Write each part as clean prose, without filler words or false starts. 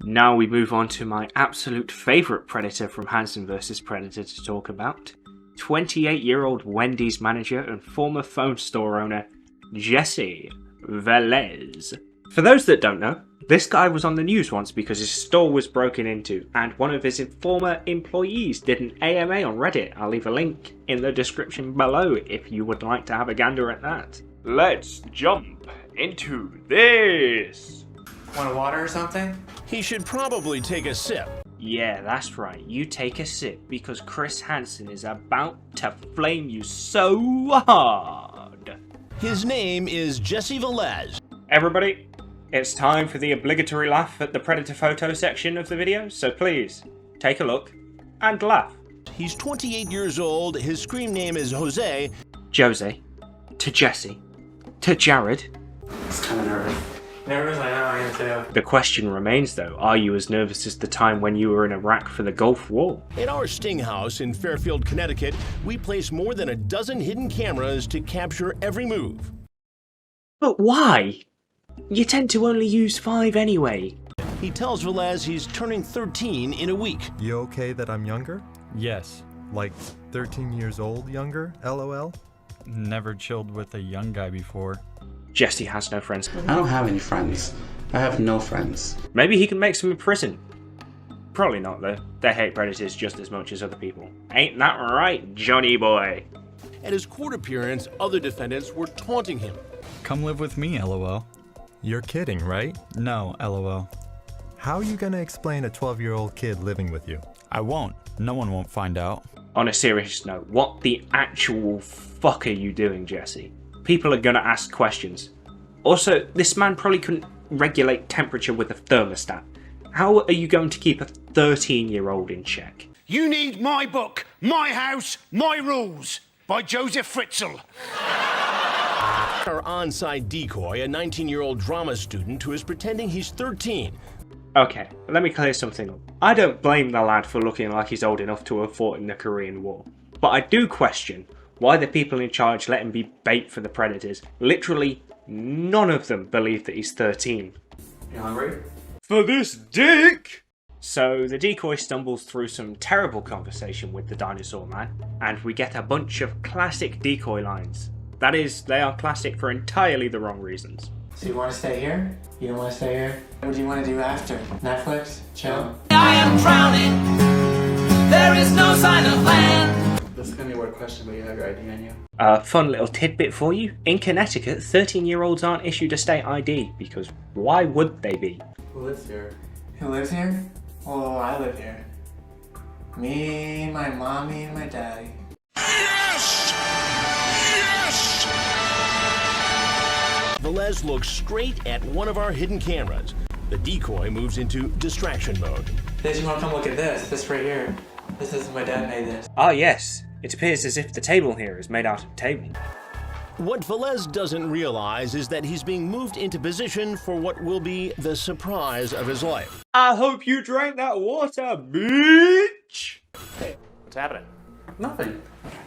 Now we move on to my absolute favourite predator from Hansen vs Predator to talk about. 28-year-old Wendy's manager and former phone store owner, Jesse Velez. For those that don't know, this guy was on the news once because his store was broken into and one of his former employees did an AMA on Reddit. I'll leave a link in the description below if you would like to have a gander at that. Let's jump into this! Want a water or something? He should probably take a sip. Yeah, that's right, you take a sip because Chris Hansen is about to flame you so hard. His name is Jesse Velez. Everybody, it's time for the obligatory laugh at the Predator photo section of the video, so please, take a look and laugh. He's 28 years old, his screen name is Jose. Jose, to Jesse, to Jared. It's kind of nervous. Nervous? I know, I am too. The question remains though, are you as nervous as the time when you were in Iraq for the Gulf War? In our sting house in Fairfield, Connecticut, we place more than a dozen hidden cameras to capture every move. But why? You tend to only use 5 anyway. He tells Velez he's turning 13 in a week. You okay that I'm younger? Yes. Like 13 years old younger? LOL? Never chilled with a young guy before. Jesse has no friends. I don't have any friends. I have no friends. Maybe he can make some in prison. Probably not though. They hate predators just as much as other people. Ain't that right, Johnny boy? At his court appearance, other defendants were taunting him. Come live with me, LOL. You're kidding, right? No, LOL. How are you gonna explain a 12-year-old kid living with you? I won't. No one won't find out. On a serious note, what the actual fuck are you doing, Jesse? People are gonna ask questions. Also, this man probably couldn't regulate temperature with a thermostat. How are you going to keep a 13-year-old in check? You need my book, My House, My Rules, by Joseph Fritzl. Our on-site decoy, a 19-year-old drama student who is pretending he's 13. Okay, let me clear something up. I don't blame the lad for looking like he's old enough to have fought in the Korean War. But I do question why the people in charge let him be bait for the predators. Literally, none of them believe that he's 13. You hungry? For this dick! So the decoy stumbles through some terrible conversation with the dinosaur man, and we get a bunch of classic decoy lines. That is, they are classic for entirely the wrong reasons. So you want to stay here? You don't want to stay here? What do you want to do after? Netflix? Chill? I am drowning. There is no sign of land. This is going to be a weird question, but you have your ID on you. A fun little tidbit for you. In Connecticut, 13-year-olds aren't issued a state ID, because why would they be? Who lives here? Who lives here? Well, I live here. Me, my mommy, and my daddy. Velez looks straight at one of our hidden cameras. The decoy moves into distraction mode. This, you want to come look at this? This right here. This is my dad made this. Ah yes, it appears as if the table here is made out of table. What Velez doesn't realize is that he's being moved into position for what will be the surprise of his life. I hope you drank that water, bitch! Hey, what's happening? Nothing.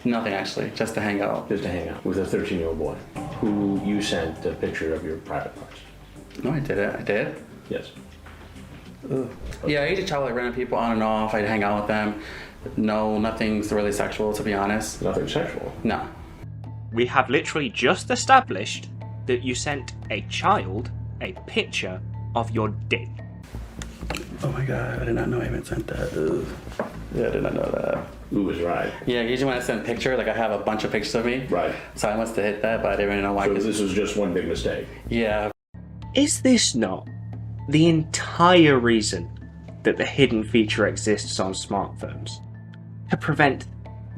Nothing actually, just to hang out. Just to hang out with a 13-year-old boy who you sent a picture of your private parts. No, I did it. I did? Yes. Ugh. Yeah, I used to travel like random people on and off. I'd hang out with them. No, nothing's really sexual, to be honest. Nothing sexual? No. We have literally just established that you sent a child a picture of your dick. Oh my god, I did not know I even sent that. Ugh. Yeah, I did not know that. Who was right? Yeah, usually when I send a picture, like I have a bunch of pictures of me. Right. So I must have hit that, but I didn't really know why. So this was just one big mistake? Yeah. Is this not the entire reason that the hidden feature exists on smartphones? To prevent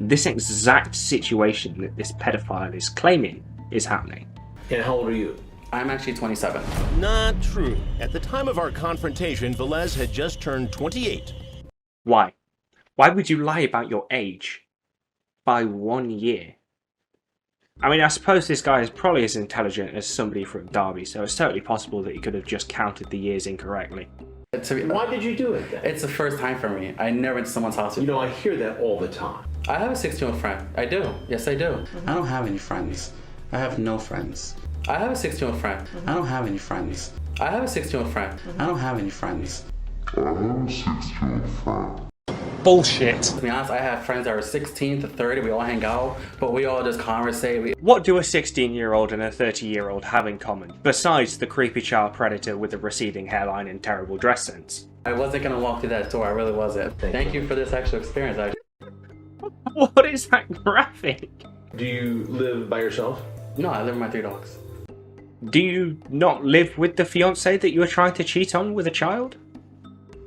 this exact situation that this pedophile is claiming is happening. And how old are you? I'm actually 27. Not true. At the time of our confrontation, Velez had just turned 28. Why? Why would you lie about your age by 1 year? I mean, I suppose this guy is probably as intelligent as somebody from Derby, so it's totally possible that he could have just counted the years incorrectly. Why did you do it then? It's the first time for me. I never went to someone's house. You know, I hear that all the time. I have a 16-year-old friend. I do. Yes, I do. I don't have any friends. I have no friends. I have a 16-year-old friend. I don't have any friends. I have a 16-year-old friend. I don't have any friends. Bullshit. To be honest, I have friends that are 16 to 30. We all hang out, but we all just conversate. What do a 16-year-old and a 30-year-old have in common, besides the creepy child predator with a receding hairline and terrible dress sense? I wasn't gonna walk through that door. I really wasn't. Thank you for this actual experience. What is that graphic? Do you live by yourself? No, I live with my 3 dogs. Do you not live with the fiancé that you were trying to cheat on with a child?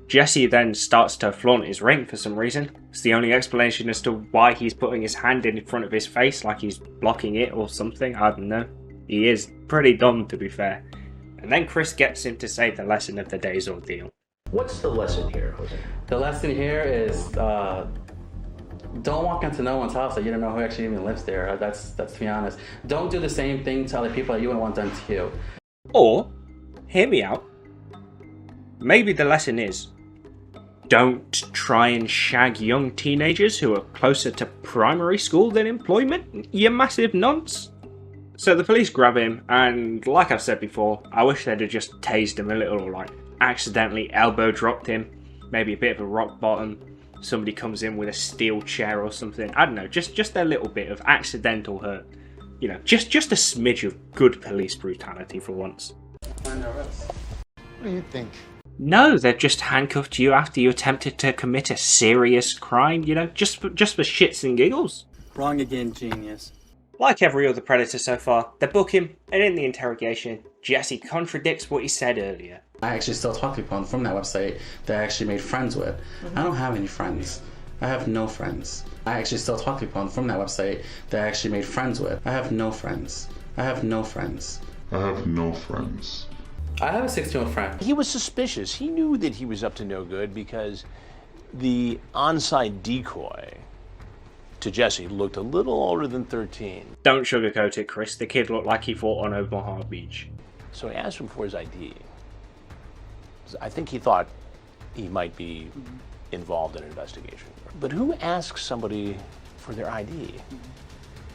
Jesse then starts to flaunt his ring for some reason. It's the only explanation as to why he's putting his hand in front of his face like he's blocking it or something. I don't know. He is pretty dumb, to be fair. And then Chris gets him to say the lesson of the day's ordeal. What's the lesson here, Jose? The lesson here is don't walk into no one's house that you don't know who actually even lives there. That's to be honest. Don't do the same thing to other people that you wouldn't want done to you. Or, hear me out, maybe the lesson is, don't try and shag young teenagers who are closer to primary school than employment, you massive nonce. So the police grab him, and like I've said before, I wish they'd have just tased him a little, or like accidentally elbow dropped him, maybe a bit of a rock bottom, somebody comes in with a steel chair or something, I don't know, just a little bit of accidental hurt. You know, just a smidge of good police brutality for once. I'm nervous. What do you think? No, they've just handcuffed you after you attempted to commit a serious crime, you know, just for shits and giggles. Wrong again, genius. Like every other predator so far, they book him, and in the interrogation, Jesse contradicts what he said earlier. I actually still talk to people from that website that I actually made friends with. I don't have any friends. I have no friends. I actually still talk to people from that website that I actually made friends with. I have no friends. I have no friends. I have no friends. I have a 16-year-old friend. He was suspicious. He knew that he was up to no good because the on-site decoy to Jesse looked a little older than 13. Don't sugarcoat it, Chris. The kid looked like he fought on Omaha Beach. So I asked him for his ID. I think he thought he might be involved in an investigation. But who asks somebody for their ID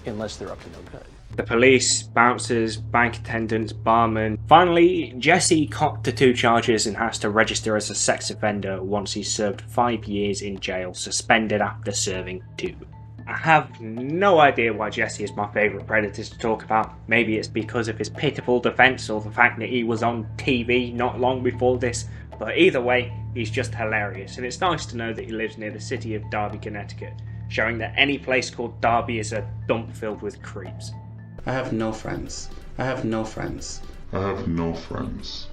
unless they're up to no good? The police, bouncers, bank attendants, barmen. Finally, Jesse copped the 2 charges and has to register as a sex offender once he's served 5 years in jail, suspended after serving 2. I have no idea why Jesse is my favourite predator to talk about. Maybe it's because of his pitiful defence or the fact that he was on TV not long before this, but either way, he's just hilarious, and it's nice to know that he lives near the city of Derby, Connecticut, showing that any place called Derby is a dump filled with creeps. I have no friends. I have no friends. I have no friends.